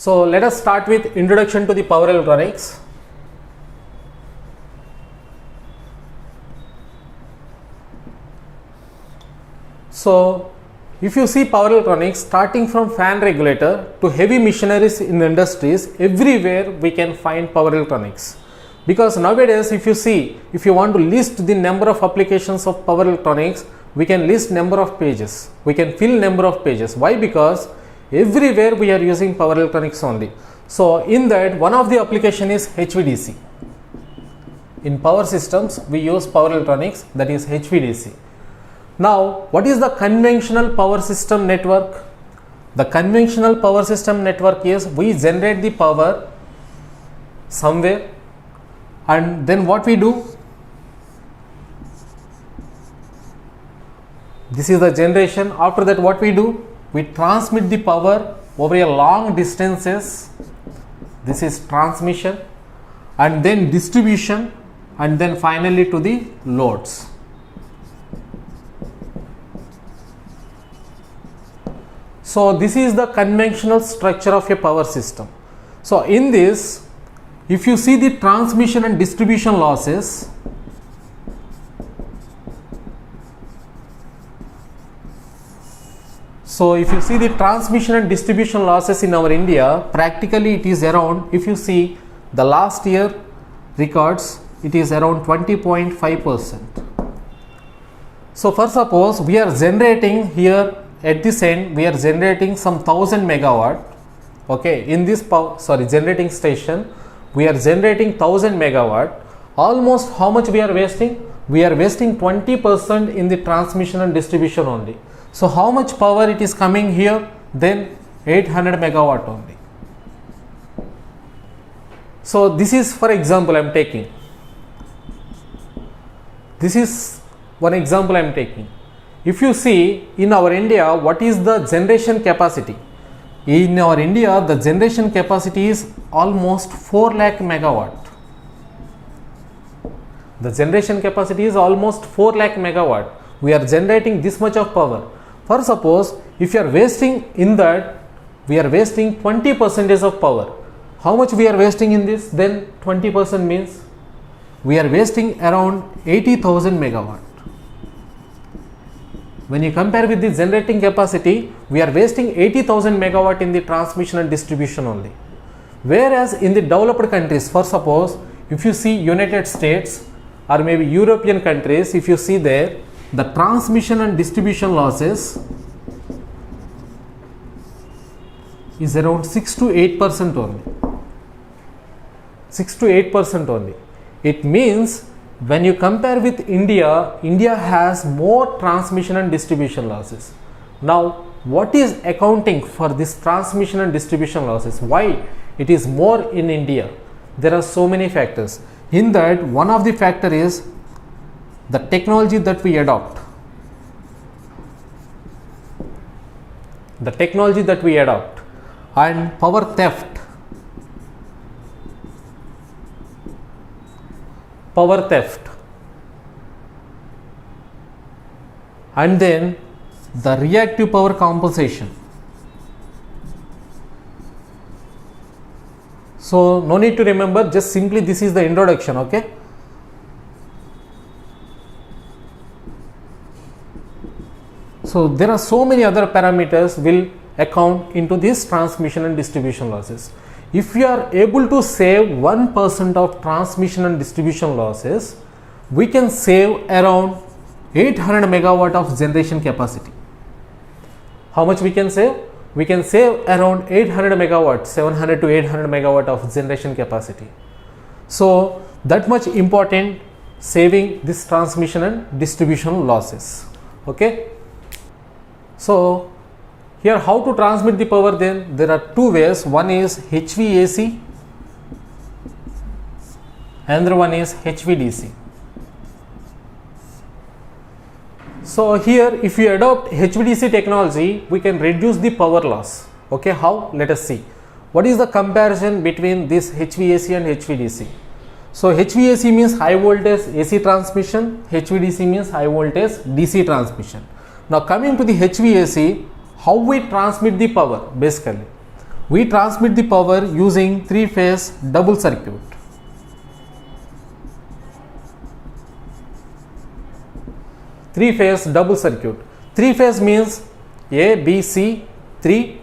So let us start with introduction to the power electronics. So if you see power electronics, starting from fan regulator to heavy machineries in industries, everywhere we can find power electronics. Because nowadays if you want to list the number of applications of power electronics, we can list number of pages, we can fill number of pages. Why? Because everywhere we are using power electronics only. So in that, one of the application is HVDC. In power systems we use power electronics, that is HVDC. Now what is the conventional power system network? The conventional power system network is we generate the power somewhere, and then what we do, this is the generation. After that what we do, we transmit the power over a long distances, this is transmission, and then distribution, and then finally to the loads. So this is the conventional structure of a power system. So in this, if you see the transmission and distribution losses, so if you see the transmission and distribution losses in our India, practically it is around, if you see the last year records, it is around 20.5%. So for suppose we are generating here at this end, we are generating some 1000 megawatt. Okay, in this generating station we are generating 1000 megawatt. Almost how much we are wasting? We are wasting 20% in the transmission and distribution only. So how much power it is coming here? Then 800 megawatt only. So this is, for example, I am taking. This is one example I am taking. If you see in our India, what is the generation capacity? In our India, the generation capacity is almost 4 lakh megawatt. The generation capacity is almost 4 lakh megawatt. We are generating this much of power. For suppose if you are wasting in that, we are wasting 20% of power. How much we are wasting in this? Then 20% means we are wasting around 80,000 megawatt. When you compare with the generating capacity, we are wasting 80,000 megawatt in the transmission and distribution only. Whereas in the developed countries, for suppose if you see United States or maybe European countries, if you see there, the transmission and distribution losses is around 6 to 8% only. 6 to 8% only. It means when you compare with India, India has more transmission and distribution losses. Now, what is accounting for this transmission and distribution losses? Why it is more in India? There are so many factors. In that, one of the factor is the technology that we adopt. The technology that we adopt and power theft. Power theft, and then the reactive power compensation. So no need to remember, just simply this is the introduction. Okay, so there are so many other parameters will account into this transmission and distribution losses. If you are able to save 1% of transmission and distribution losses, we can save around 800 megawatt of generation capacity. How much we can save? We can save around 800 megawatt, 700 to 800 megawatt of generation capacity. So that much important saving this transmission and distribution losses. Okay. So here, how to transmit the power? Then there are two ways. One is HVAC, another one is HVDC. So here, if you adopt HVDC technology, we can reduce the power loss. Okay, how? Let us see. What is the comparison between this HVAC and HVDC? So HVAC means high voltage AC transmission, HVDC means high voltage DC transmission. Now coming to the HVAC, how we transmit the power? Basically we transmit the power using three-phase double circuit. Three-phase double circuit. Three-phase means A, B, C, 3,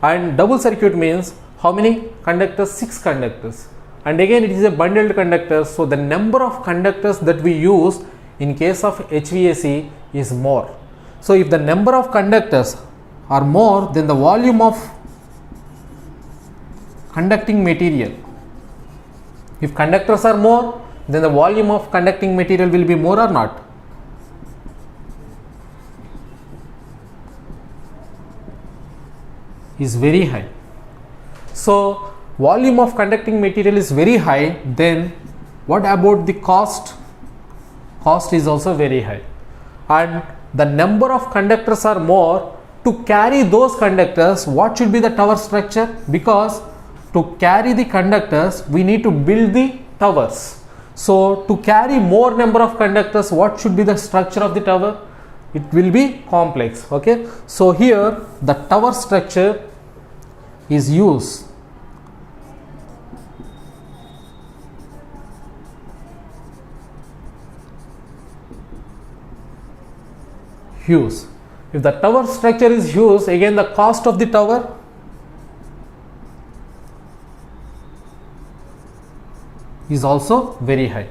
and double circuit means how many conductors? 6 conductors. And again it is a bundled conductor, so the number of conductors that we use in case of HVAC is more. So if the number of conductors are more, then the volume of conducting material, if conductors are more, then the volume of conducting material will be more or not? Is very high. So volume of conducting material is very high, then what about the cost? Cost is also very high. And the number of conductors are more. To carry those conductors, what should be the tower structure? Because to carry the conductors, we need to build the towers. So to carry more number of conductors, what should be the structure of the tower? It will be complex. Okay, so here the tower structure is used. Huge. If the tower structure is huge, again the cost of the tower is also very high.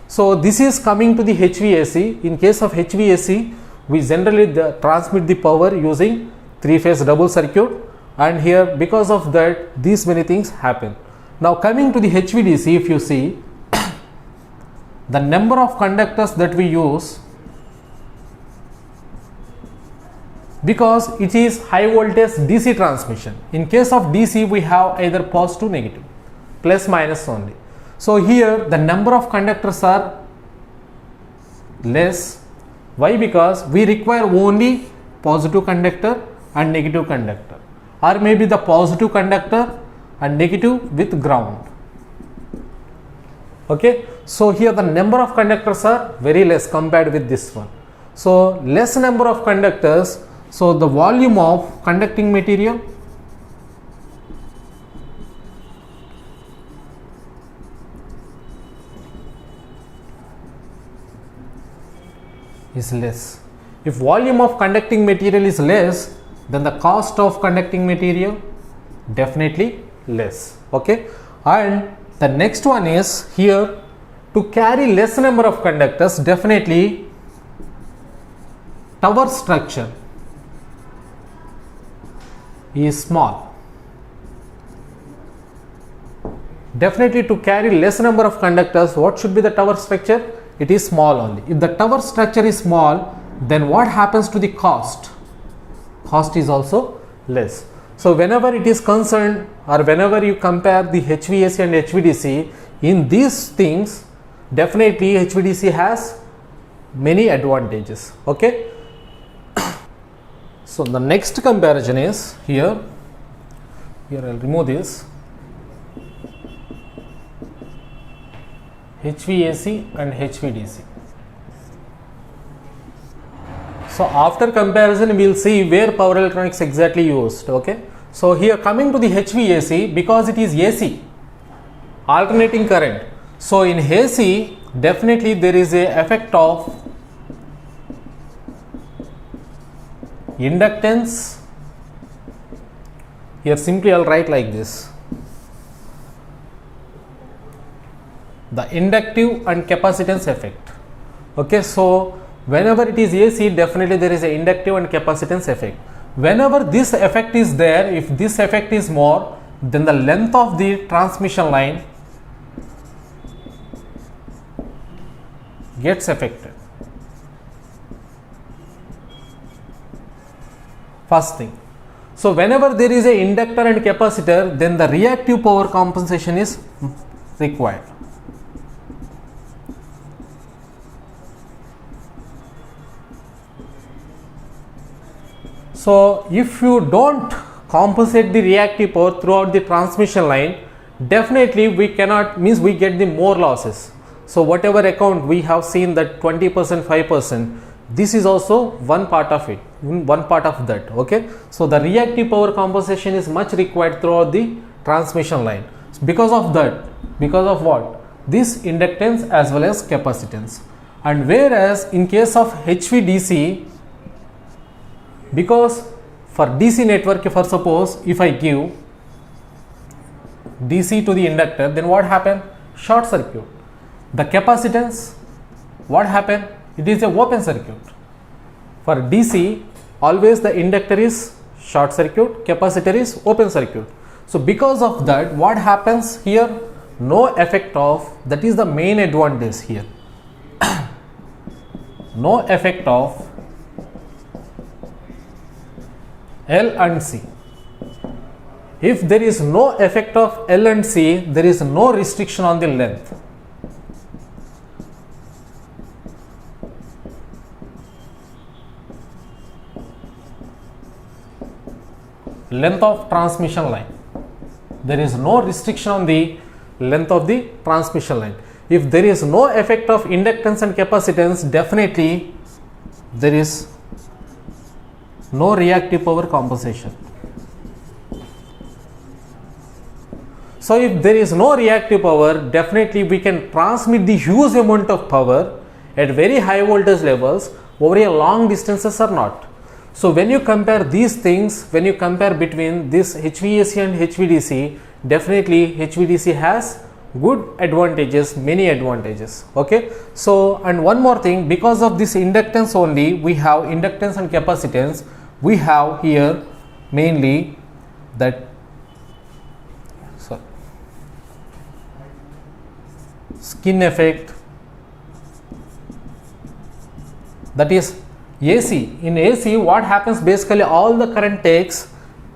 So this is coming to the HVAC. In case of HVAC, we generally transmit the power using three-phase double circuit, and here because of that these many things happen. Now coming to the HVDC, if you see the number of conductors that we use, because it is high voltage DC transmission. In case of DC, we have either positive, negative, plus minus only. So here the number of conductors are less. Why? Because we require only positive conductor and negative conductor, or maybe the positive conductor and negative with ground. Okay, so here the number of conductors are very less compared with this one. So less number of conductors, so the volume of conducting material is less. If volume of conducting material is less, then the cost of conducting material definitely less. Okay, and the next one is here, to carry less number of conductors, definitely tower structure is small. Definitely to carry less number of conductors, what should be the tower structure? It is small only. If the tower structure is small, then what happens to the cost? Cost is also less. So whenever it is concerned, or whenever you compare the HVAC and HVDC, in these things definitely HVDC has many advantages. Okay, so the next comparison is here I'll remove this. HVAC and HVDC. So after comparison, we will see where power electronics exactly used. Okay, so here coming to the HVAC, because it is AC, alternating current. So in AC, definitely there is a effect of inductance. Here simply I'll write like this: the inductive and capacitance effect. Okay, so whenever it is AC, definitely there is a inductive and capacitance effect. Whenever this effect is there, if this effect is more, then the length of the transmission line gets affected. First thing. So whenever there is a inductor and capacitor, then the reactive power compensation is required. So if you don't compensate the reactive power throughout the transmission line, definitely we cannot, means we get the more losses. So whatever account we have seen that 20%, 5%, this is also one part of it. one part of that. Okay, so the reactive power compensation is much required throughout the transmission line. Because of that, because of what? This inductance as well as capacitance. And whereas in case of HVDC, because for DC network, for suppose if I give DC to the inductor, then what happen? Short circuit. The capacitance, what happen? It is a open circuit. For DC, always the inductor is short circuit, capacitor is open circuit. So because of that, what happens here? No effect of, that is the main advantage here. No effect of L and C. If there is no effect of L and C, there is no restriction on the length. Length of transmission line. There is no restriction on the length of the transmission line. If there is no effect of inductance and capacitance, definitely there is no reactive power compensation. So if there is no reactive power, definitely we can transmit the huge amount of power at very high voltage levels over a long distances or not. So when you compare these things, when you compare between this HVAC and HVDC, definitely HVDC has good advantages, many advantages. Okay, so and one more thing, because of this inductance only, we have inductance and capacitance. We have here mainly that skin effect, that is AC. In AC, what happens basically, all the current takes,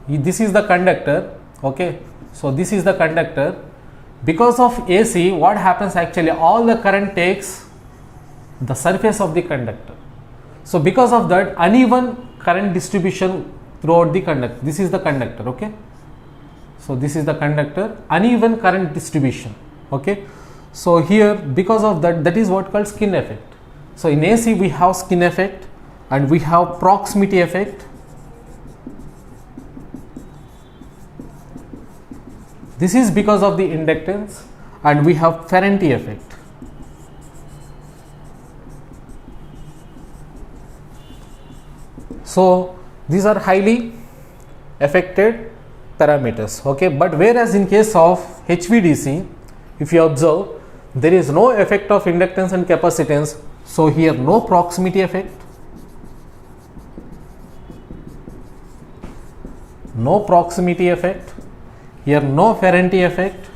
this is the conductor. Okay, so this is the conductor. Because of AC, what happens actually, all the current takes the surface of the conductor. So because of that, uneven current distribution throughout the conductor. This is the conductor. Okay, so this is the conductor, uneven current distribution. Okay, so here because of that, that is what called skin effect. So in AC we have skin effect and we have proximity effect. This is because of the inductance, and we have Ferranti effect. So these are highly affected parameters. Okay, but whereas in case of HVDC, if you observe, there is no effect of inductance and capacitance. So here no proximity effect, no proximity effect. Here no Ferranti effect,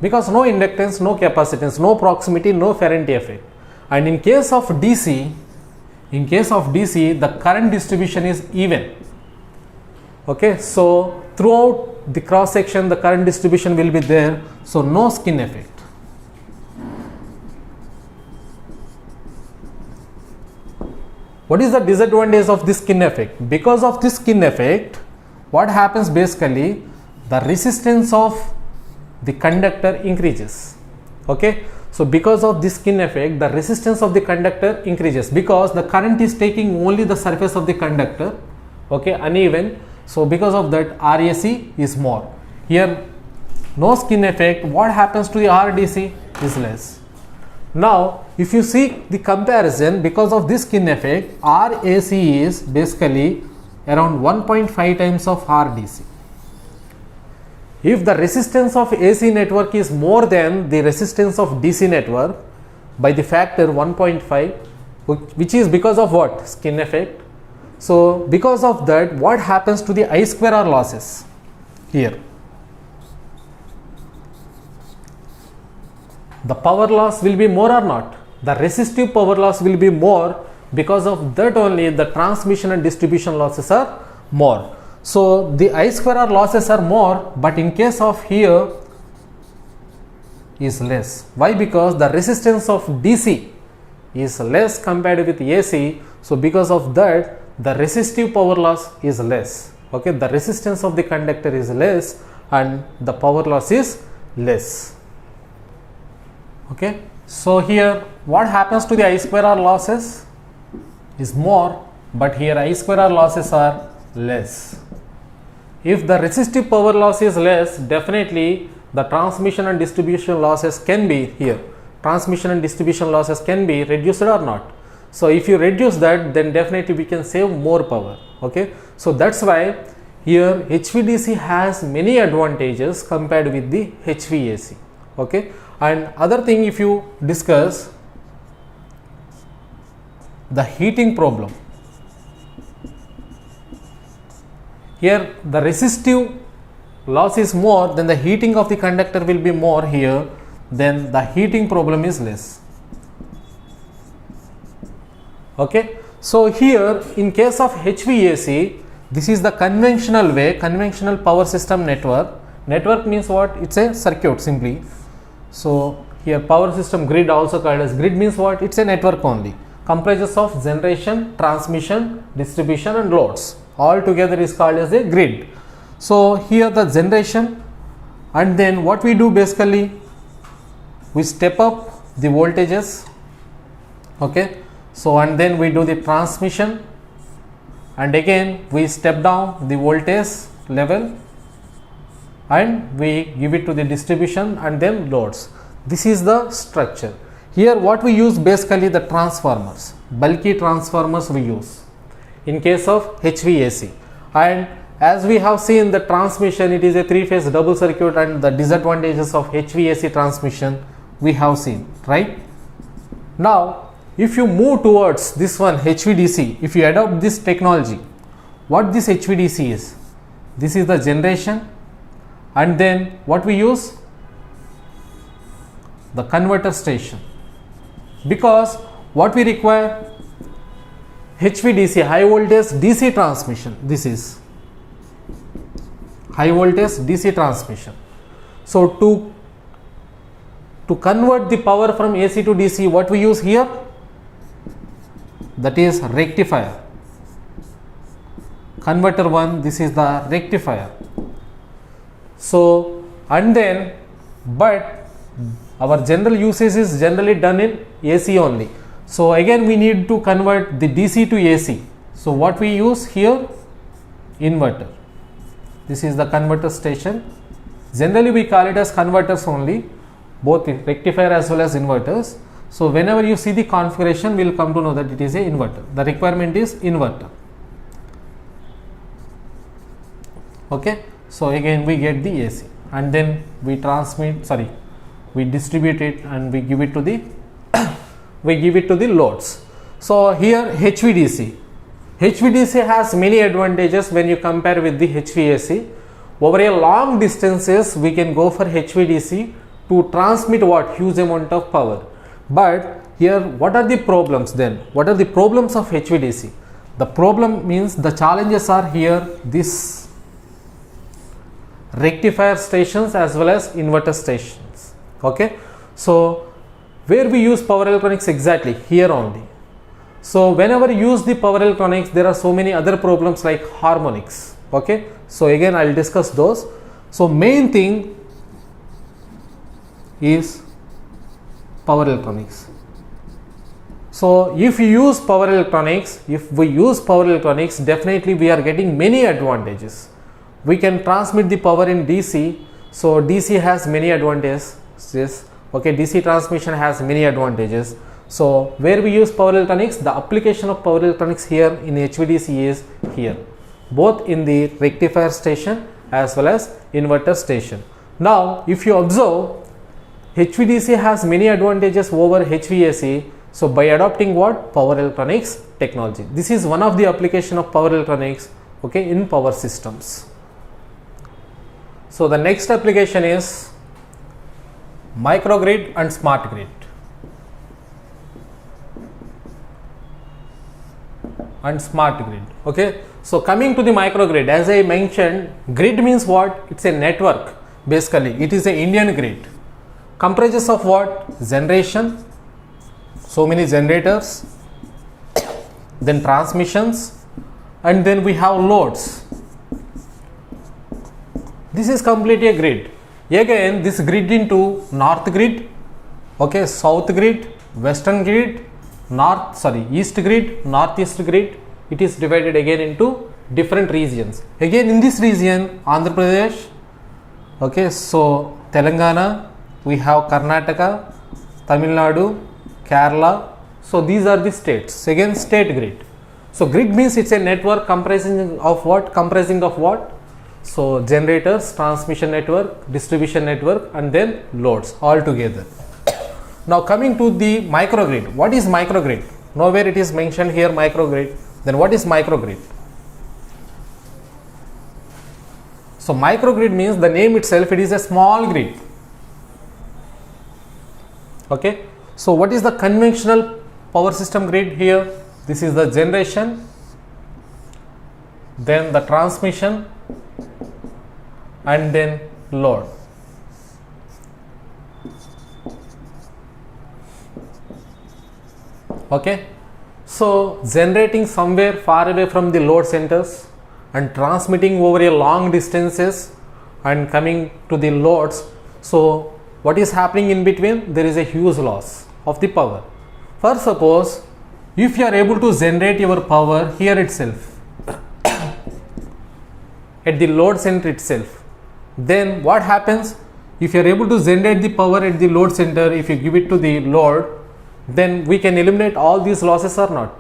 because no inductance, no capacitance, no proximity, no Ferranti effect. And in case of DC, the current distribution is even. Okay, so throughout the cross section the current distribution will be there, so no skin effect. What is the disadvantage of this skin effect? Because of this skin effect, what happens basically, the resistance of the conductor increases. Okay, so because of this skin effect, the resistance of the conductor increases, because the current is taking only the surface of the conductor. Okay, uneven. So because of that, RAC is more. Here no skin effect, what happens to the RDC is less. Now if you see the comparison, because of this skin effect, RAC is basically around 1.5 times of RDC. If the resistance of AC network is more than the resistance of DC network by the factor 1.5, which is because of what? Skin effect. So because of that, what happens to the I2R losses here? The power loss will be more or not? The resistive power loss will be more. Because of that only, the transmission and distribution losses are more. So the I2R losses are more, but in case of here is less. Why? Because the resistance of DC is less compared with AC. So because of that, the resistive power loss is less. Okay, the resistance of the conductor is less and the power loss is less. Okay, so here what happens to the I square R losses is more, but here I square R losses are less. If the resistive power loss is less, definitely the transmission and distribution losses can be here. Transmission and distribution losses can be reduced or not. So if you reduce that, then definitely we can save more power. Okay, so that's why here HVDC has many advantages compared with the HVAC. Okay, and other thing, if you discuss the heating problem, here the resistive loss is more, then the heating of the conductor will be more here, then the heating problem is less. Okay, so here in case of HVAC, this is the conventional way, conventional power system network. Network means what? It's a circuit simply. So here power system grid, also called as grid, means what? It's a network only, comprises of generation, transmission, distribution and loads. All together is called as a grid. So here the generation, and then what we do basically, we step up the voltages. Okay, so and then we do the transmission, and again we step down the voltage level and we give it to the distribution and then loads. This is the structure. Here what we use basically the transformers, bulky transformers we use in case of HVAC. And as we have seen the transmission, it is a three-phase double circuit, and the disadvantages of HVAC transmission we have seen, right? Now if you move towards this one HVDC, if you adopt this technology, what this HVDC is? This is the generation, and then what we use? The converter station. Because what we require? HVDC, high voltage DC transmission. This is high voltage DC transmission. So to convert the power from AC to DC, what we use here? That is rectifier. Converter 1, this is the rectifier. So and then, but our general usage is generally done in AC only. So again we need to convert the DC to AC. So what we use here? Inverter. This is the converter station. Generally we call it as converters only, both rectifier as well as inverters. So whenever you see the configuration, we will come to know that it is a inverter. The requirement is inverter. Okay, so again we get the AC, and then we we distribute it and we give it to the we give it to the loads. So here HVDC has many advantages when you compare with the HVAC. Over a long distances we can go for HVDC to transmit what? Huge amount of power. But here what are the problems then? What are the problems of HVDC? The problem means the challenges are here, this rectifier stations as well as inverter stations. Okay, so where we use power electronics? Exactly here only. So whenever you use the power electronics, there are so many other problems like harmonics. Okay, so again I will discuss those. So main thing is power electronics. So if we use power electronics, definitely we are getting many advantages. We can transmit the power in DC. So DC has many advantages. Okay, DC transmission has many advantages. So where we use power electronics, the application of power electronics here in HVDC is here, both in the rectifier station as well as inverter station. Now if you observe, HVDC has many advantages over HVAC. So by adopting what? Power electronics technology. This is one of the application of power electronics, okay, in power systems. So the next application is microgrid and smart grid. Okay, so coming to the microgrid, as I mentioned, grid means what? It's a network. Basically it is a Indian grid, comprises of what? Generation, so many generators, then transmissions, and then we have loads. This is completely a grid. Again this grid into north grid, Okay, south grid, western grid, east grid, northeast grid. It is divided again into different regions. Again in this region, Andhra Pradesh, okay, so Telangana, we have Karnataka, Tamil Nadu, Kerala. So these are the states. Again, state grid. So grid means it's a network comprising of what? So generators, transmission network, distribution network, and then loads all together. Now coming to the microgrid. What is microgrid? Nowhere it is mentioned here microgrid. Then what is microgrid? So microgrid means the name itself, it is a small grid. Okay. So what is the conventional power system grid here? This is the generation, then the transmission, and then load. Okay. So generating somewhere far away from the load centers and transmitting over a long distances and coming to the loads. So what is happening in between? There is a huge loss of the power. First, suppose if you are able to generate your power here itself at the load center itself, then what happens? If you are able to generate the power at the load center, if you give it to the load, then we can eliminate all these losses or not?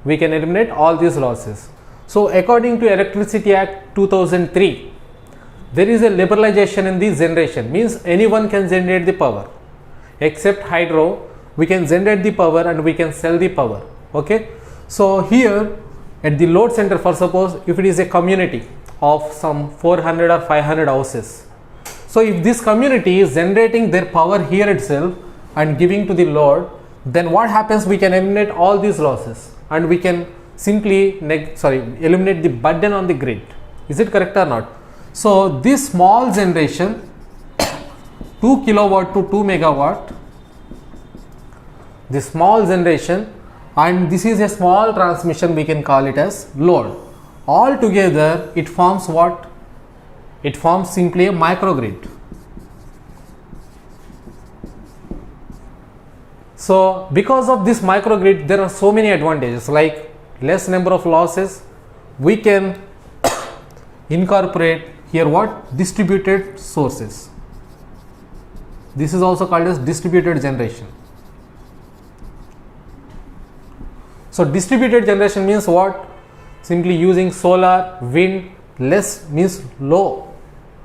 We can eliminate all these losses. So according to Electricity Act 2003, there is a liberalization in the generation, means anyone can generate the power except hydro. We can generate the power and we can sell the power. Okay. So here at the load center, for suppose if it is a community of some 400 or 500 houses. So if this community is generating their power here itself and giving to the load, then what happens? We can eliminate all these losses and we can simply eliminate the burden on the grid. Is it correct or not? So this small generation 2 kilowatt to 2 megawatt, this small generation, and this is a small transmission, we can call it as load. All together it forms what? It forms simply a microgrid. So because of this microgrid, there are so many advantages, like less number of losses. We can incorporate here what? Distributed sources. This is also called as distributed generation. So distributed generation means what? Simply using solar, wind, less means low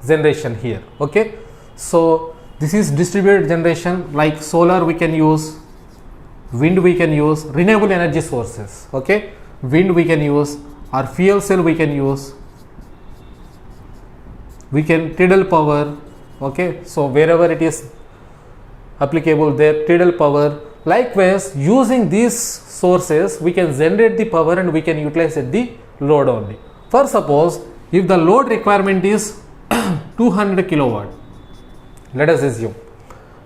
generation here. Okay. So this is distributed generation, like solar we can use, wind we can use, renewable energy sources. Okay. Wind we can use, or fuel cell we can use, we can tidal power. Okay. So wherever it is applicable there, tidal power. Likewise, using these sources we can generate the power and we can utilize at the load only. For suppose if the load requirement is 200 kilowatt, let us assume,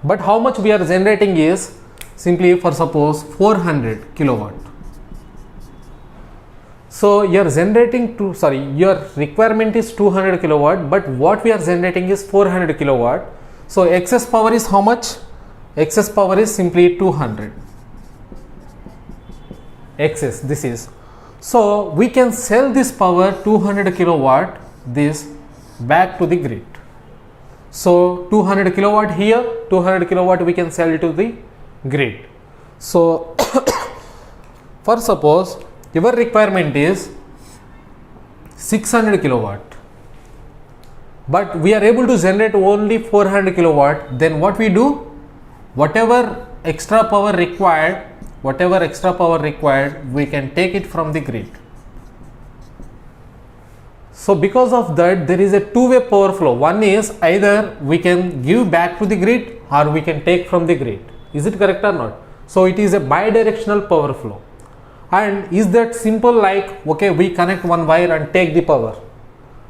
but how much we are generating is simply, for suppose, 400 kilowatt. So your your requirement is 200 kilowatt, but what we are generating is 400 kilowatt. So excess power is how much? Excess power is simply 200. Excess, this is. So we can sell this power 200 kilowatt, this back to the grid. So 200 kilowatt here, 200 kilowatt we can sell to the grid. So for suppose your requirement is 600 kilowatt, but we are able to generate only 400 kilowatt, then what we do? Whatever extra power required, we can take it from the grid. So because of that, there is a two-way power flow. One is either we can give back to the grid or we can take from the grid. Is it correct or not? So it is a bidirectional power flow. And is that simple, like, okay, we connect one wire and take the power,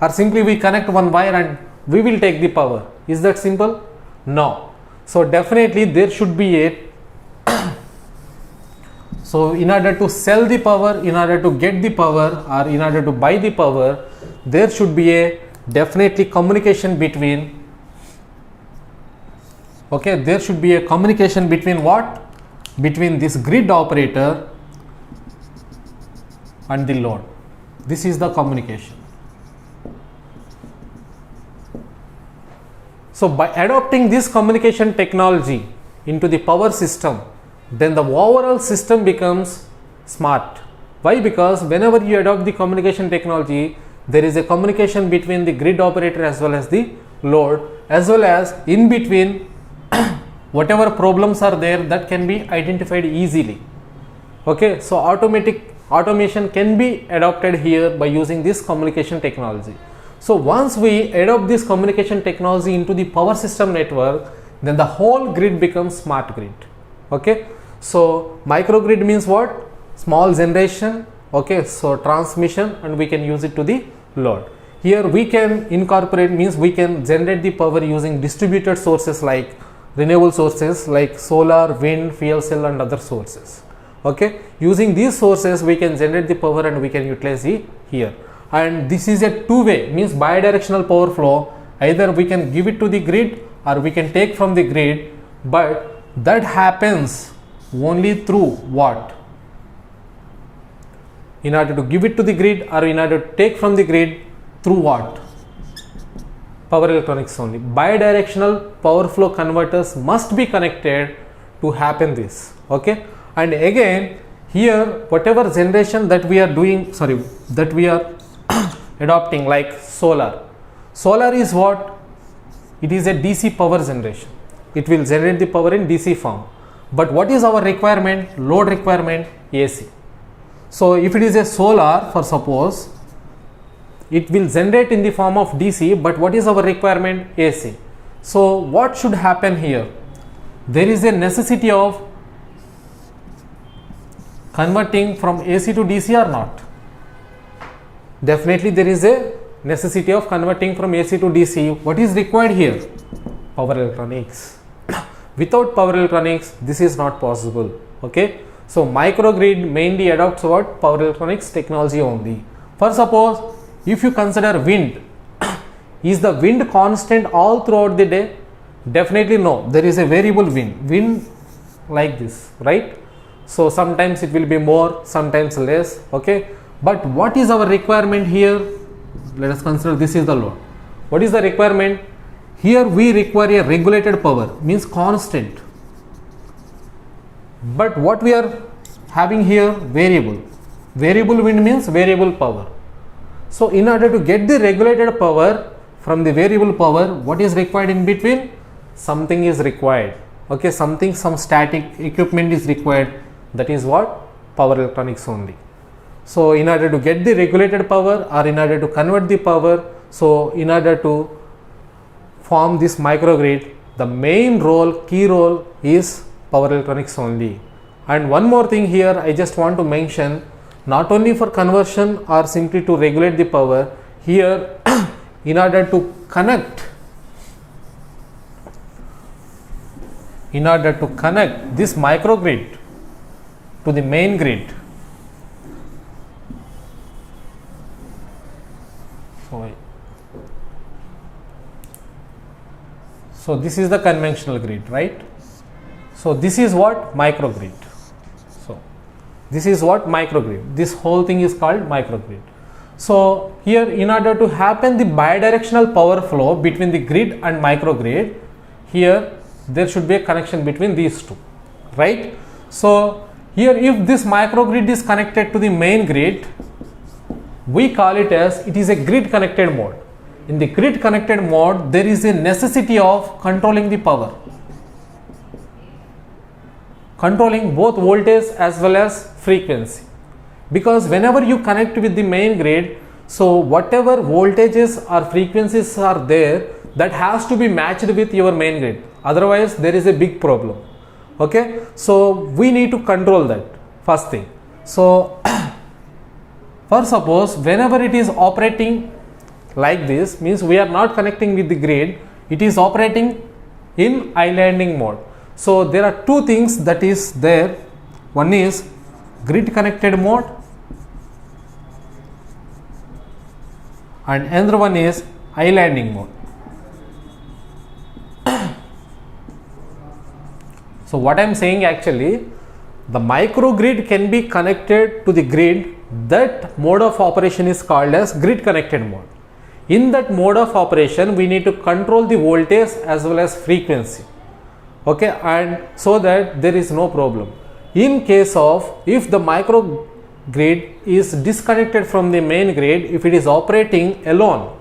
or simply we connect one wire and we will take the power? Is that simple? No. So definitely there should be a so in order to sell the power, in order to get the power, or in order to buy the power, there should be a definitely communication between Okay, there should be a communication between what? Between this grid operator and the load. This is the communication. So by adopting this communication technology into the power system, then the overall system becomes smart. Why? Because whenever you adopt the communication technology, there is a communication between the grid operator as well as the load, as well as in between whatever problems are there, that can be identified easily. Okay, so automation can be adopted here by using this communication technology. So once we adopt this communication technology into the power system network, then the whole grid becomes smart grid. Okay, so microgrid means what? Small generation. Okay, so transmission, and we can use it to the load. Here we can incorporate, means we can generate the power using distributed sources like renewable sources like solar, wind, fuel cell and other sources. Okay, using these sources we can generate the power and we can utilize it here. And this is a two-way, means bidirectional power flow. Either we can give it to the grid or we can take from the grid, but that happens only through what? In order to give it to the grid or in order to take from the grid, through what? Power electronics only. Bidirectional power flow converters must be connected to happen this. Okay, and again here whatever generation that we are doing, that we are adopting, like solar is what? It is a DC power generation. It will generate the power in DC form. But what is our requirement? Load requirement AC. So if it is a solar, for suppose, it will generate in the form of DC, but what is our requirement? AC. So what should happen here? There is a necessity of converting from AC to DC or not? Definitely there is a necessity of converting from AC to DC. What is required here? Power electronics. Without power electronics, this is not possible. Okay, so microgrid mainly adopts what? Power electronics technology only. For suppose, if you consider wind, is the wind constant all throughout the day? Definitely no. There is a variable wind like this, right? So sometimes it will be more, sometimes less. Okay, but what is our requirement here? Let us consider this is the load. What is the requirement? Here we require a regulated power, means constant. But what we are having here? Variable. Variable wind means variable power. So in order to get the regulated power from the variable power, what is required in between? Something is required. Okay, some static equipment is required. That is what? Power electronics only. So in order to get the regulated power or in order to convert the power, so in order to form this microgrid, the main role, key role is power electronics only. And one more thing here I just want to mention, not only for conversion or simply to regulate the power, here in order to connect this microgrid to the main grid, so this is the conventional grid, right? So this is what? Microgrid. So this is what? Microgrid. This whole thing is called microgrid. So here in order to happen the bidirectional power flow between the grid and microgrid, here there should be a connection between these two, right? So here if this microgrid is connected to the main grid, we call it as it is a grid connected mode. In the grid connected mode, there is a necessity of controlling the power, controlling both voltage as well as frequency, because whenever you connect with the main grid, so whatever voltages or frequencies are there, that has to be matched with your main grid, otherwise there is a big problem. Okay, so we need to control that first thing. So for suppose whenever it is operating like this, means we are not connecting with the grid, it is operating in islanding mode. So there are two things that is there. One is grid connected mode and another one is islanding mode. So what I am saying actually, the microgrid can be connected to the grid. That mode of operation is called as grid connected mode. In that mode of operation, we need to control the voltage as well as frequency. Okay, and so that there is no problem. In case of if the microgrid is disconnected from the main grid, if it is operating alone,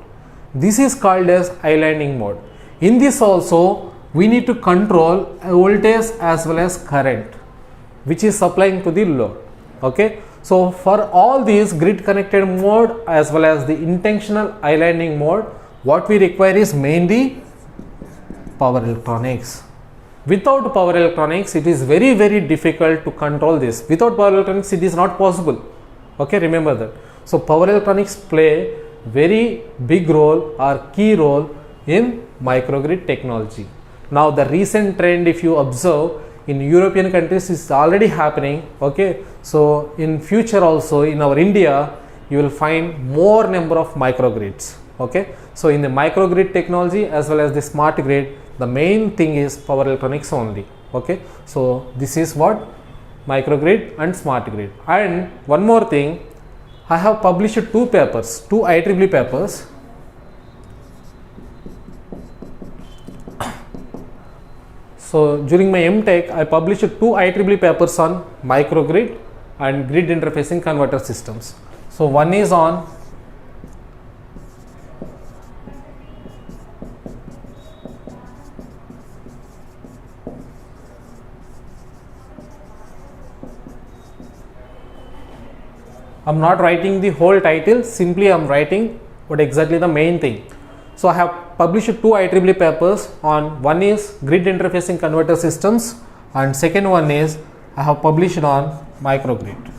this is called as islanding mode. In this also, we need to control voltage as well as current, which is supplying to the load. Okay, so for all these grid connected mode as well as the intentional islanding mode, what we require is mainly power electronics. Without power electronics, it is very difficult to control this. Without power electronics, it is not possible. Okay, remember that. So power electronics play very big role or key role in microgrid technology. Now the recent trend, if you observe, in European countries is already happening. Okay, so in future also in our India, you will find more number of microgrids. Okay, so in the microgrid technology as well as the smart grid, the main thing is power electronics only. Okay, so this is what microgrid and smart grid. And one more thing, I have published two papers, two IEEE papers. So during my MTech, I published two IEEE papers on microgrid and grid interfacing converter systems. So one is on I am not writing the whole title, simply I am writing what exactly the main thing. So I have published two IEEE papers on, one is grid interfacing converter systems and second one is I have published on microgrid.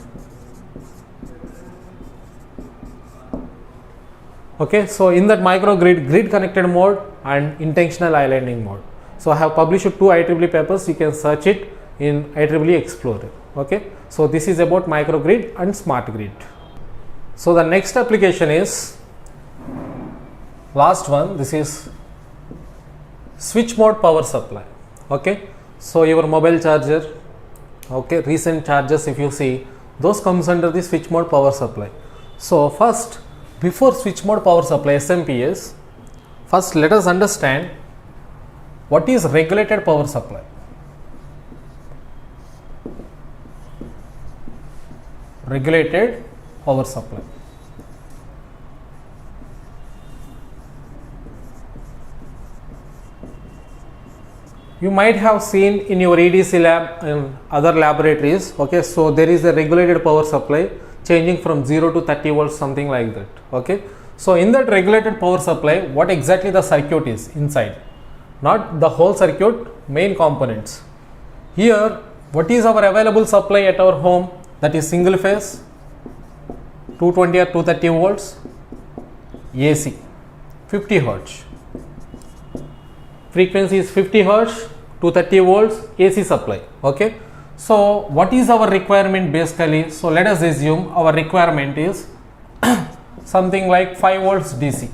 Okay, so in that microgrid, grid connected mode and intentional islanding mode. So I have published two IEEE papers, you can search it in IEEE Explorer. Okay, so this is about microgrid and smart grid. So the next application is last one, this is switch mode power supply. Okay, so your mobile charger, okay, recent chargers if you see, those comes under the switch mode power supply. So first, before switch mode power supply SMPS, first let us understand what is regulated power supply. Regulated power supply. You might have seen in your EDC lab and other laboratories. Okay, so there is a regulated power supply changing from 0 to 30 volts, something like that. Okay, so in that regulated power supply, what exactly the circuit is inside, not the whole circuit, main components. Here, what is our available supply at our home? That is single phase 220 or 230 volts, AC 50 hertz, frequency is 50 hertz, 230 volts, AC supply. Okay, so what is our requirement basically? So let us assume our requirement is something like 5 volts DC,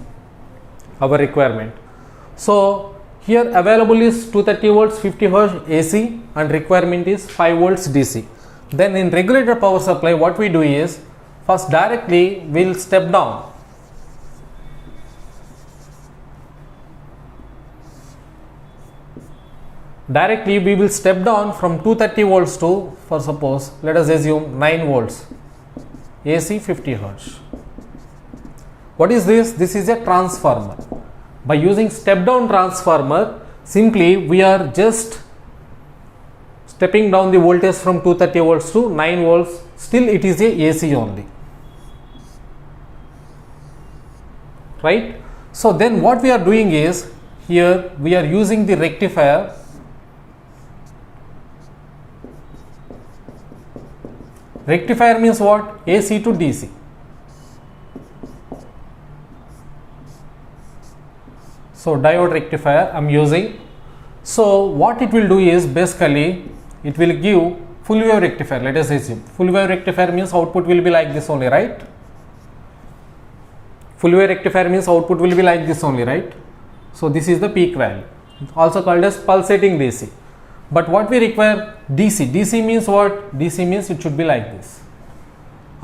our requirement. So here available is 230 volts, 50 hertz AC and requirement is 5 volts DC. Then in regulated power supply, what we do is first directly we will step down. Directly we will step down from 230 volts to, for suppose, let us assume 9 volts, AC 50 hertz. What is this? This is a transformer. By using step down transformer, simply we are just stepping down the voltage from 230 volts to 9 volts, still it is a AC only, right? So then what we are doing is, here we are using the rectifier. Rectifier means what? AC to DC. So diode rectifier I am using. So what it will do is basically it will give full wave rectifier. Let us assume full wave rectifier means output will be like this only, right? Full wave rectifier means output will be like this only, right? So this is the peak value, also called as pulsating DC. But what we require? DC. DC means what? DC means it should be like this.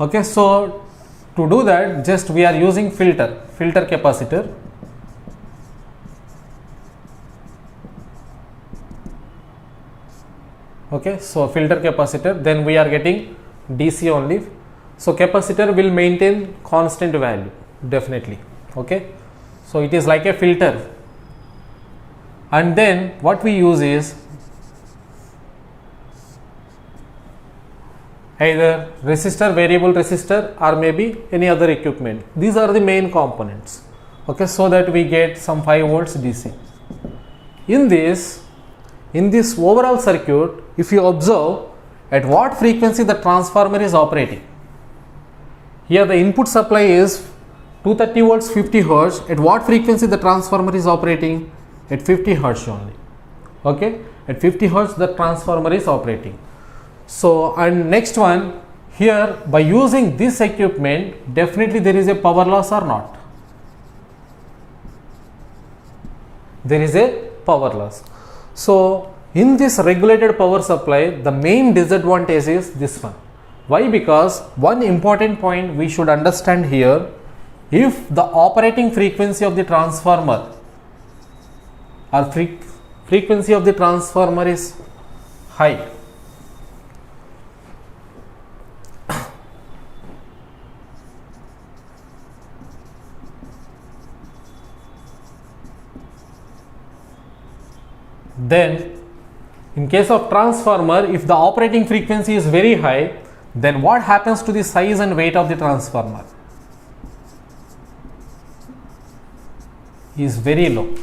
Okay, so to do that, just we are using filter capacitor. Okay, so filter capacitor, then we are getting DC only. So capacitor will maintain constant value, definitely. Okay, so it is like a filter. And then what we use is either resistor, variable resistor, or maybe any other equipment. These are the main components. Okay, so that we get some 5 volts DC. In this overall circuit, if you observe at what frequency the transformer is operating. Here the input supply is 230 volts 50 hertz. At what frequency the transformer is operating? At 50 hertz only. Okay, at 50 hertz the transformer is operating. So, and next one, here by using this equipment, definitely there is a power loss or not? There is a power loss. So in this regulated power supply, the main disadvantage is this one. Why? Because one important point we should understand here, if the operating frequency of the transformer or frequency of the transformer is high, then in case of transformer, if the operating frequency is very high, then what happens to the size and weight of the transformer? Is very low.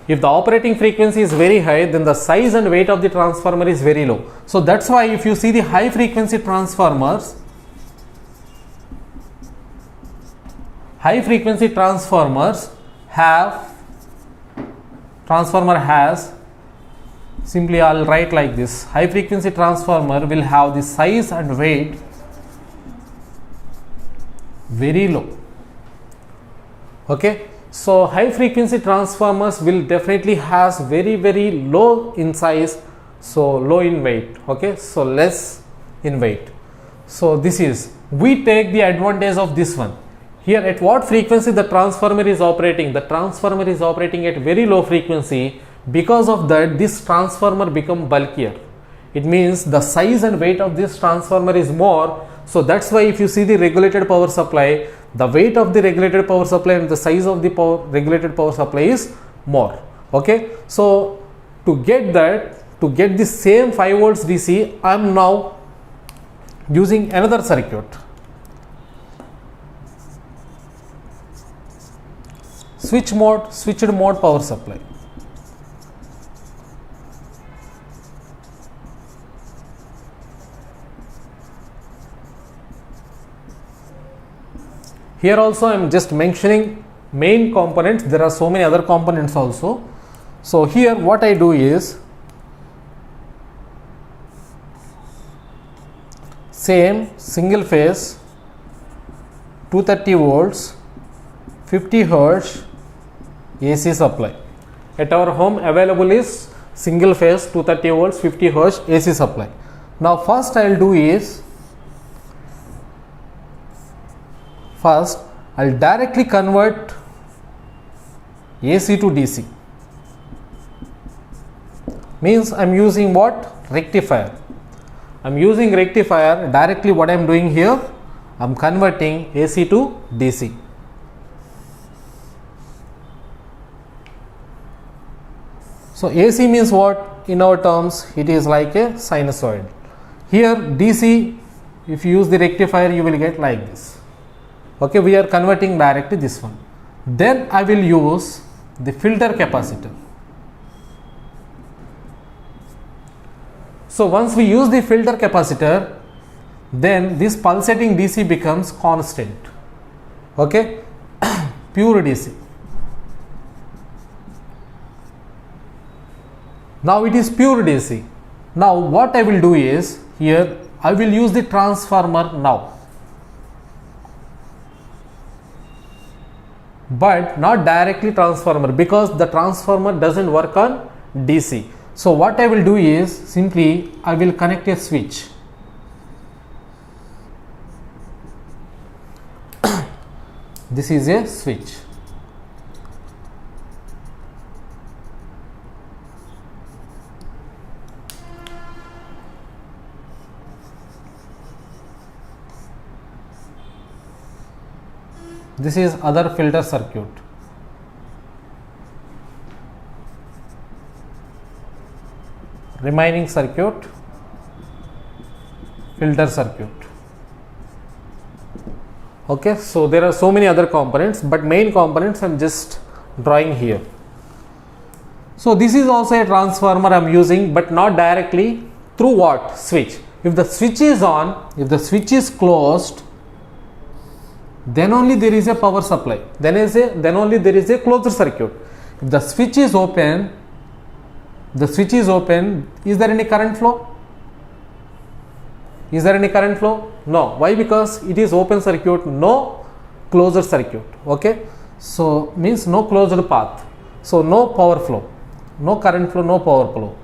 If the operating frequency is very high, then the size and weight of the transformer is very low. So that's why if you see the high frequency transformers, transformer has, simply I'll write like this, high frequency transformer will have the size and weight very low. Okay, so high frequency transformers will definitely has very low in size, so low in weight. Okay, so less in weight. So this is, we take the advantage of this one. Here at what frequency the transformer is operating? The transformer is operating at very low frequency. Because of that, this transformer become bulkier. It means the size and weight of this transformer is more. So that's why if you see the regulated power supply, the weight of the regulated power supply and the size of the regulated power supply is more. Okay, so to get that, to get the same 5 volts DC, I am now using another circuit. Switched mode power supply. Here also I am just mentioning main components. There are so many other components also. So here what I do is, same single phase 230 volts 50 hertz AC supply. At our home available is single phase 230 volts 50 hertz AC supply. Now first I will do is, first I will directly convert AC to DC. Means I am using what? Rectifier. I am using rectifier. Directly what I am doing here, I am converting AC to DC. So AC means what? In our terms, it is like a sinusoid. Here DC, if you use the rectifier, you will get like this. Okay, we are converting directly this one. Then I will use the filter capacitor. So once we use the filter capacitor, then this pulsating DC becomes constant. Okay, pure DC. Now it is pure DC. Now what I will do is, here I will use the transformer now, but not directly transformer, because the transformer doesn't work on DC. So what I will do is simply I will connect a switch. This is a switch. This is other filter circuit. Remaining circuit, filter circuit. Okay, so there are so many other components, but main components I am just drawing here. So this is also a transformer I am using, but not directly. Through what? Switch. If the switch is on, if the switch is closed, then only there is a power supply. Then only there is a closed circuit. If the switch is open, is there any current flow? Is there any current flow? No. Why? Because it is open circuit, no closed circuit. Okay, so means no closed path, so no power flow, no current flow, no power flow.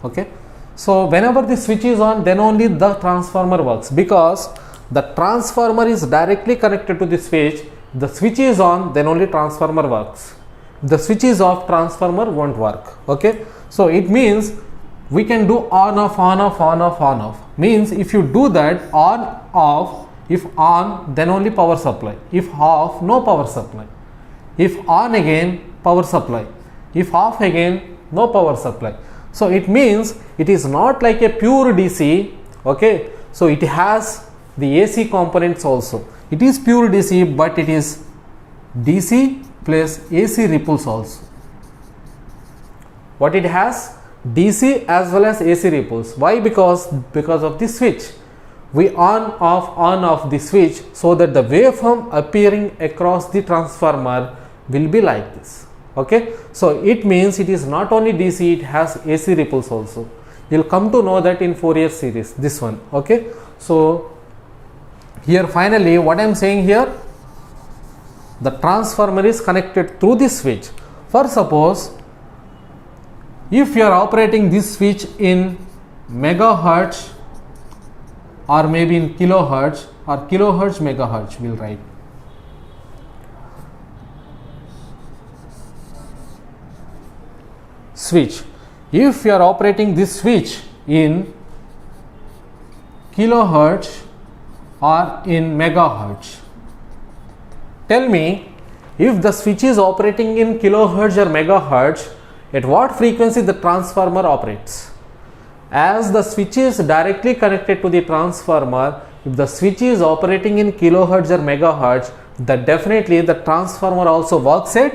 Okay, so whenever the switch is on, then only the transformer works, because the transformer is directly connected to the switch. The switch is on, then only transformer works. The switch is off, transformer won't work. Okay, so it means we can do on off, on off, on off, on off. Means if you do that, on off, if on, then only power supply. If off, no power supply. If on again, power supply. If off again, no power supply. So it means it is not like a pure DC. Okay, so it has the AC components also. It is pure DC, but it is DC plus AC ripples also. What it has? DC as well as AC ripples. Why? Because of the switch. We on off the switch, so that the waveform appearing across the transformer will be like this. Okay, so it means it is not only DC, it has AC ripples also. You will come to know that in Fourier series, this one. Okay, so here finally what I am saying here, the transformer is connected through this switch. For suppose if you are operating this switch in megahertz or maybe in kilohertz, or kilohertz megahertz, we will write. Switch. If you are operating this switch in kilohertz or in megahertz, tell me, if the switch is operating in kilohertz or megahertz, at what frequency the transformer operates? As the switch is directly connected to the transformer, if the switch is operating in kilohertz or megahertz, then definitely the transformer also works at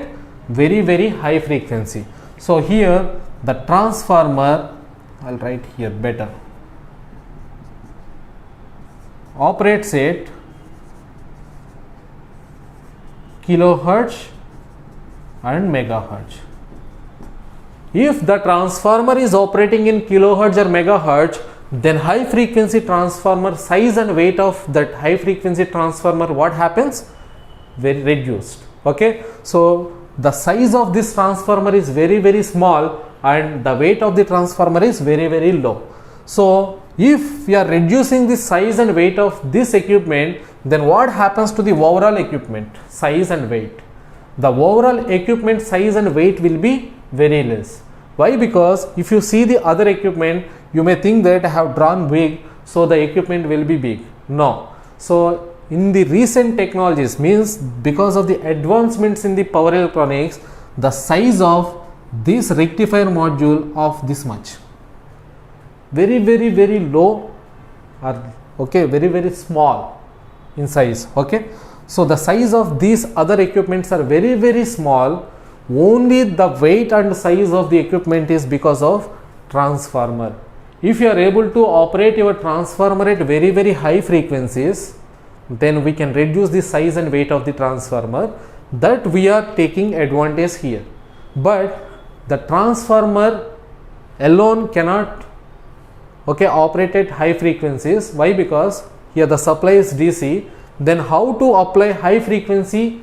very, very high frequency. So here the transformer, I will write here better, operates at kilohertz and megahertz. If the transformer is operating in kilohertz or megahertz, then high frequency transformer size and weight of that high frequency transformer, what happens? Very reduced. Okay, so the size of this transformer is very, very small and the weight of the transformer is very, very low. So if we are reducing the size and weight of this equipment, then what happens to the overall equipment size and weight? The overall equipment size and weight will be very less. Why? Because if you see the other equipment, you may think that I have drawn big, so the equipment will be big. No. So in the recent technologies, means because of the advancements in the power electronics, the size of this rectifier module of this much, very, very, very low, or okay, very, very small in size. Okay, so the size of these other equipments are very, very small. Only the weight and size of the equipment is because of transformer. If you are able to operate your transformer at very, very high frequencies, then we can reduce the size and weight of the transformer. That we are taking advantage here. But the transformer alone cannot operate at high frequencies. Why? Because here the supply is DC. Then how to apply high frequency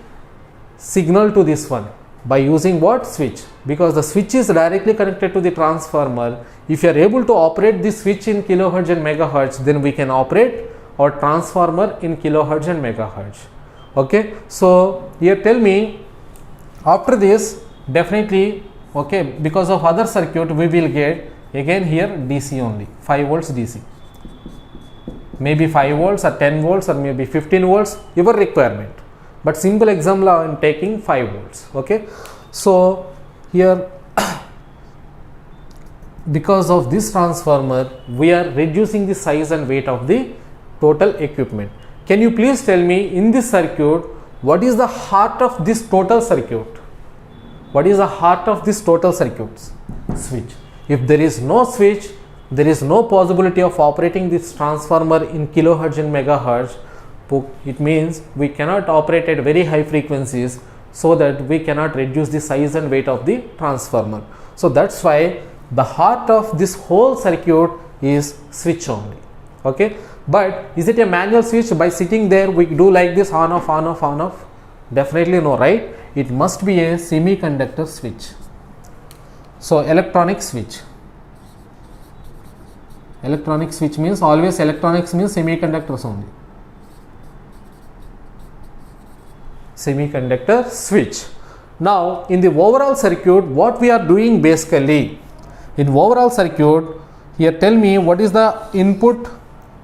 signal to this one? By using what? Switch. Because the switch is directly connected to the transformer. If you are able to operate this switch in kilohertz and megahertz, then we can operate our transformer in kilohertz and megahertz. Okay, so here tell me, after this definitely, okay, because of other circuit we will get again here DC only, 5 volts DC, maybe 5 volts or 10 volts or maybe 15 volts, your requirement, but simple example I am taking 5 volts. Okay, so here because of this transformer we are reducing the size and weight of the total equipment. Can you please tell me, in this circuit, what is the heart of this total circuit? What is the heart of this total circuit? Switch. If there is no switch, there is no possibility of operating this transformer in kilohertz and megahertz. It means we cannot operate at very high frequencies, so that we cannot reduce the size and weight of the transformer. So that's why the heart of this whole circuit is switch only. Okay, but is it a manual switch? By sitting there we do like this, on off on off on off? Definitely no, right? It must be a semiconductor switch. So electronic switch. Electronic switch means, always electronics means semiconductors only. Semiconductor switch. Now in the overall circuit, what we are doing basically, in overall circuit, here tell me what is the input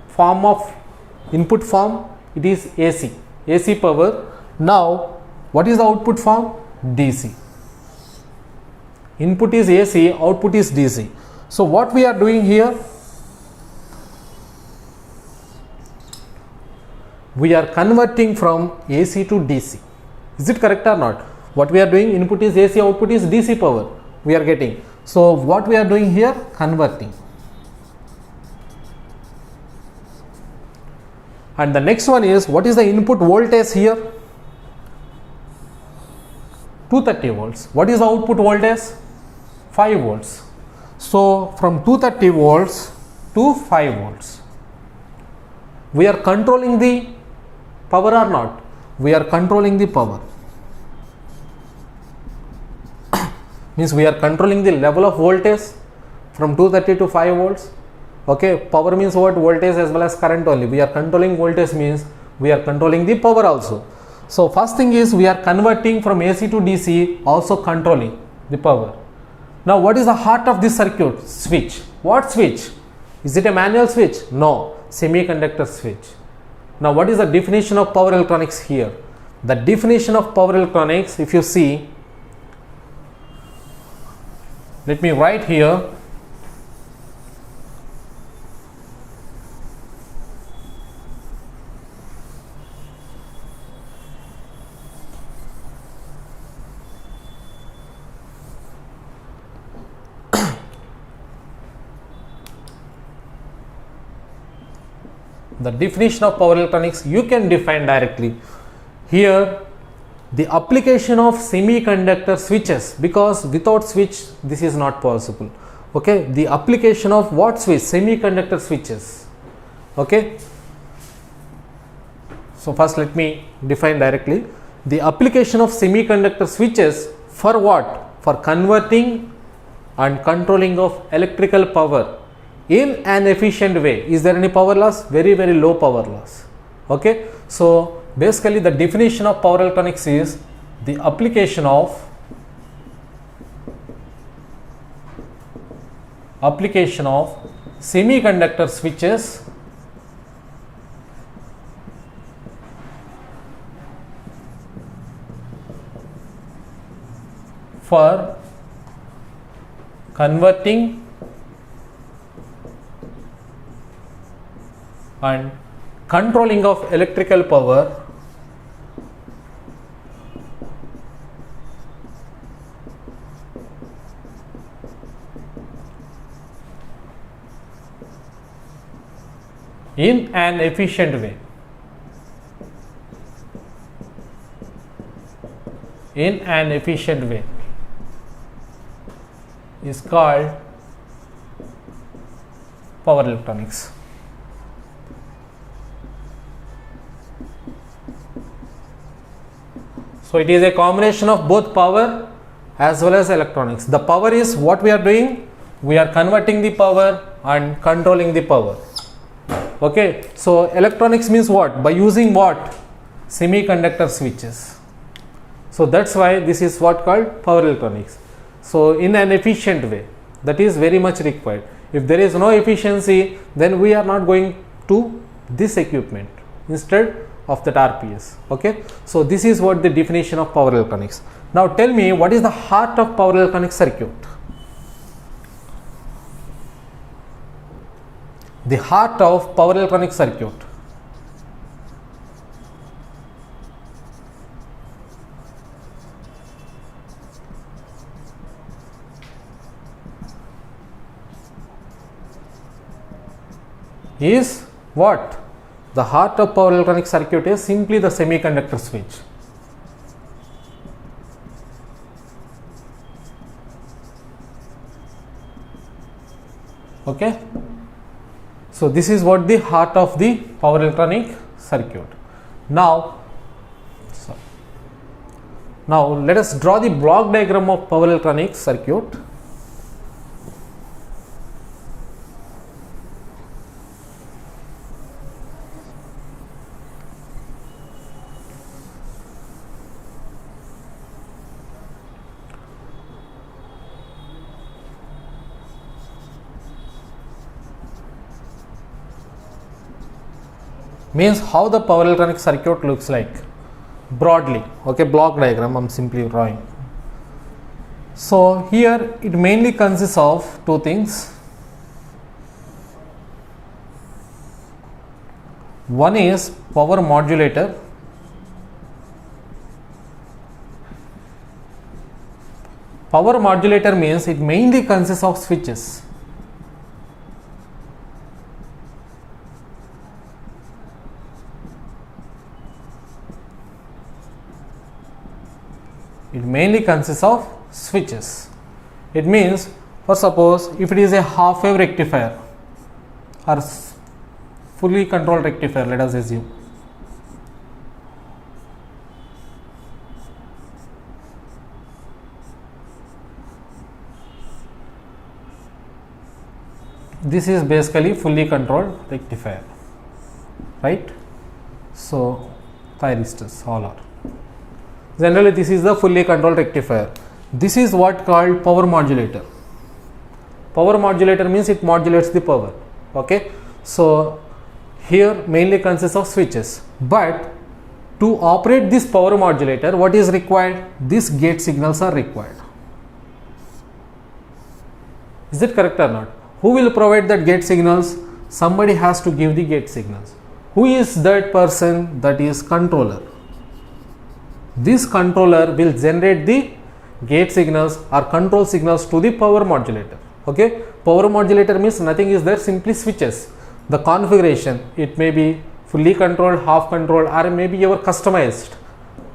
form of input form? It is AC power. Now what is the output form? DC. Input is AC, output is DC. So what we are doing here, we are converting from AC to DC. Is it correct or not? What we are doing, input is AC, output is DC power we are getting. So what we are doing here, converting. And the next one is, what is the input voltage here? 230 volts. What is the output voltage? 5 volts. So from 230 volts to 5 volts. We are controlling the power or not? We are controlling the power. Means we are controlling the level of voltage from 230 to 5 volts. Okay, power means what? Voltage as well as current only. We are controlling voltage means we are controlling the power also. So first thing is, we are converting from AC to DC, also controlling the power. Now what is the heart of this circuit? Switch. What switch? Is it a manual switch? No, semiconductor switch. Now what is the definition of power electronics here? The definition of power electronics, if you see, let me write here. The definition of power electronics you can define directly. Here the application of semiconductor switches, because without switch this is not possible. Okay, the application of what switch? Semiconductor switches. Okay, so first let me define directly. The application of semiconductor switches for what? For converting and controlling of electrical power in an efficient way. Is there any power loss? Very low power loss. Okay, so basically the definition of power electronics is the application of semiconductor switches for converting and controlling of electrical power in an efficient way. In an efficient way is called power electronics. So it is a combination of both power as well as electronics. The power is what we are doing, we are converting the power and controlling the power. Okay, so electronics means what? By using what? Semiconductor switches. So that's why this is what called power electronics. So in an efficient way, that is very much required. If there is no efficiency, then we are not going to this equipment instead of that RPS. Okay, so this is what the definition of power electronics. Now tell me, what is the heart of power electronic circuit? The heart of power electronic circuit. Is what? The heart of power electronic circuit is simply the semiconductor switch. Okay, so this is what the heart of the power electronic circuit. Now let us draw the block diagram of power electronic circuit. Means how the power electronic circuit looks like broadly. Okay, block diagram I am simply drawing. So here it mainly consists of two things. One is power modulator. Power modulator means it mainly consists of switches. It mainly consists of switches. It means, for suppose if it is a half wave rectifier or fully controlled rectifier, let us assume. This is basically fully controlled rectifier, right? So thyristors all are. Generally this is the fully controlled rectifier. This is what called power modulator. Power modulator means it modulates the power. Okay, so here mainly consists of switches, but to operate this power modulator, what is required? These gate signals are required. Is it correct or not? Who will provide that gate signals? Somebody has to give the gate signals. Who is that person? That is controller. This controller will generate the gate signals or control signals to the power modulator. Okay, power modulator means nothing is there, simply switches. The configuration, it may be fully controlled, half controlled, or maybe your customized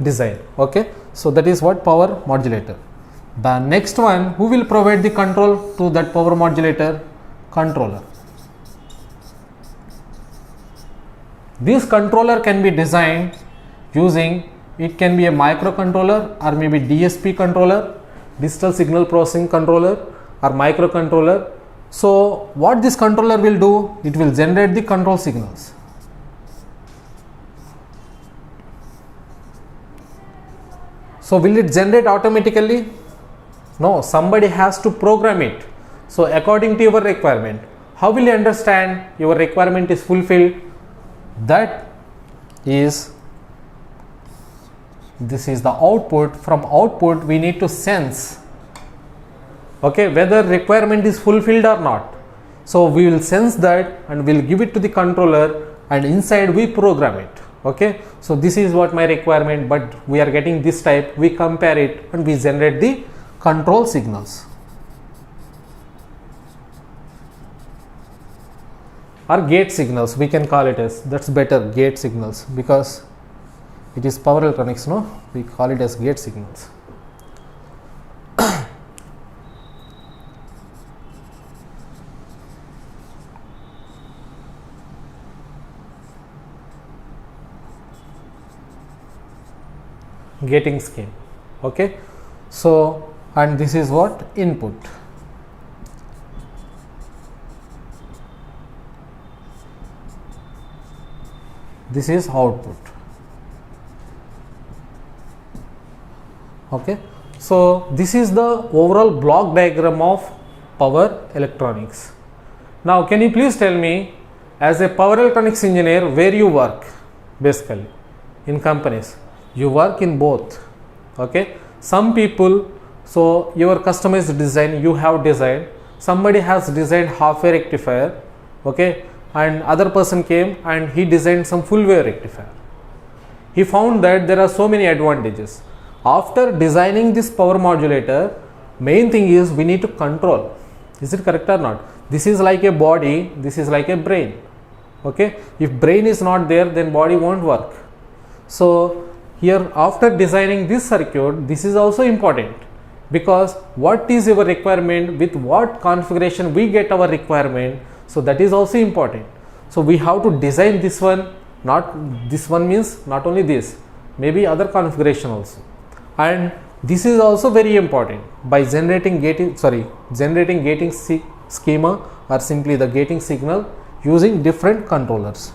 design. Okay, so that is what power modulator. The next one, who will provide the control to that power modulator? Controller. This controller can be designed using, it can be a microcontroller or maybe DSP controller, digital signal processing controller, or microcontroller. So what this controller will do? It will generate the control signals. So will it generate automatically? No, somebody has to program it. So according to your requirement, how will you understand your requirement is fulfilled? That is, this is the output. From output we need to sense, okay, whether requirement is fulfilled or not. So we will sense that and we'll give it to the controller, and inside we program it. Okay, so this is what my requirement, but we are getting this type, we compare it and we generate the control signals or gate signals, we can call it as, that's better, gate signals, because it is power electronics, no, we call it as gate signals. gating scheme. Okay, so and this is what input. This is output. Okay, so this is the overall block diagram of power electronics. Now can you please tell me, as a power electronics engineer, where you work? Basically in companies you work in both. Okay, some people, so your customized design you have designed, somebody has designed half wave rectifier, okay, and other person came and he designed some full wave rectifier. He found that there are so many advantages. After designing this power modulator, main thing is we need to control. Is it correct or not? This is like a body, this is like a brain. Okay, if brain is not there, then body won't work. So here, after designing this circuit, this is also important, because what is your requirement, with what configuration we get our requirement, so that is also important. So we have to design this one, not this one means not only this, maybe other configuration also. And this is also very important by generating gating schema, or simply the gating signal using different controllers.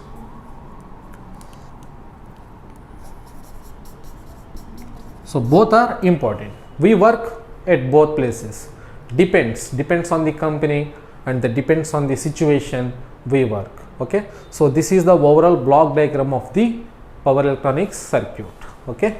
So both are important. We work at both places. Depends on the company and the depends on the situation we work. Okay, so this is the overall block diagram of the power electronics circuit. Okay.